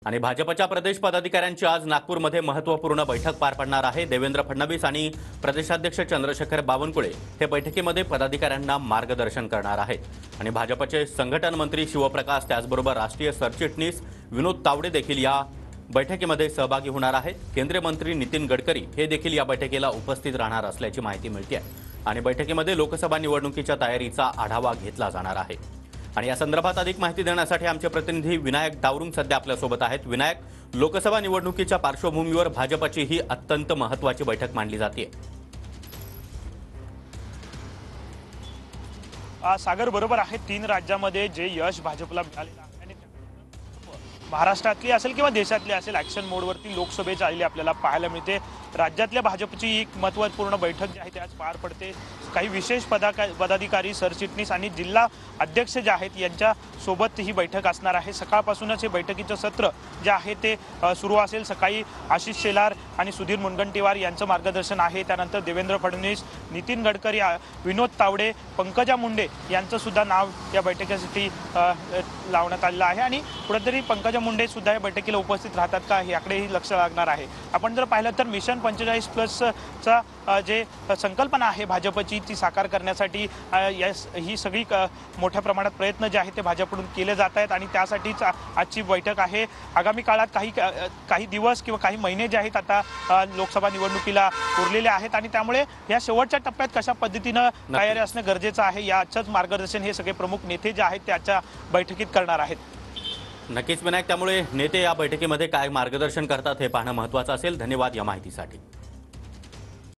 आणि भाजपच्या प्रदेश पदाधिकाऱ्यांची आज नागपूरमध्ये महत्त्वपूर्ण बैठक पार पडणार आहे। देवेंद्र फडणवीस आणि प्रदेशाध्यक्ष चंद्रशेखर बावनकुळे हे बैठकीमध्ये पदाधिकाऱ्यांना मार्गदर्शन करणार आहेत। आणि भाजपचे संघटन मंत्री शिवप्रकाश त्याचबरोबर राष्ट्रीय सरचिटणीस विनोद तावडे देखील या बैठकीमध्ये सहभागी होणार आहेत। केंद्रीय मंत्री नितीन गडकरी हे देखील या बैठकीला उपस्थित राहणार असल्याची माहिती मिळते आहे। आणि बैठकीमध्ये लोकसभा निवडणुकीच्या तयारीचा आढावा घेतला जाणार आहे। आणि या संदर्भात अधिक माहिती देण्यासाठी आमचे प्रतिनिधी विनायक डावरुंग सध्या आपल्या सोबत आहेत। विनायक, लोकसभा निवडणुकीच्या पार्श्वभूमीवर भाजपची ही अत्यंत महत्त्वाची बैठक मानली जाते। सागर बरोबर आहे। 3 राज्यांमध्ये जे यश भाजपला मिळालेलं आहे आणि महाराष्ट्रातली असेल किंवा देशातली असेल ॲक्शन मोडवरती लोकसभेची आलेली आपल्याला पाहायला मिळते। राज्यातल्या भाजपची एक महत्त्वपूर्ण बैठक जी आहे ती आज पार पडते। काही विशेष पदाधिकारी, सरचिटणीस आणि जिल्हा अध्यक्ष जे आहेत यांच्या सोबत ही बैठक असणार आहे। सकाळपासूनच हे बैठकीचं सत्र जे आहे ते सुरू असेल। सकाळी आशिष शेलार आणि सुधीर मुनगंटीवार यांचं मार्गदर्शन आहे। त्यानंतर देवेंद्र फडणवीस, नितीन गडकरी, विनोद तावडे, पंकजा मुंडे यांचं सुद्धा नाव या बैठकीसाठी लावण्यात आलेलं आहे। आणि कुठेतरी पंकजा मुंडे सुद्धा या बैठकीला उपस्थित राहतात का याकडेही लक्ष लागणार आहे। आपण जर पाहिलं तर मिशन 45+चा जे संकल्पना आहे भाजपची ती साकार करण्यासाठी ही सगळी मोठ्या प्रमाणात प्रयत्न जे आहेत ते भाजपकडून केले जात आहेत आणि त्यासाठीच आजची बैठक आहे। आगामी काळात काही दिवस किंवा काही महिने जे आहेत आता लोकसभा निवडणुकीला उरलेले आहेत आणि त्यामुळे या शेवटच्या टप्प्यात कशा पद्धतीने तयारी असणं गरजेचं आहे याचंच मार्गदर्शन हे सगळे प्रमुख नेते जे आहेत त्याच्या बैठकीत करणार आहेत। नक्कीच विनायक, त्यामुळे नेते या बैठकीमध्ये काय मार्गदर्शन करतात हे पाहणं महत्त्वाचं असेल। धन्यवाद या माहितीसाठी।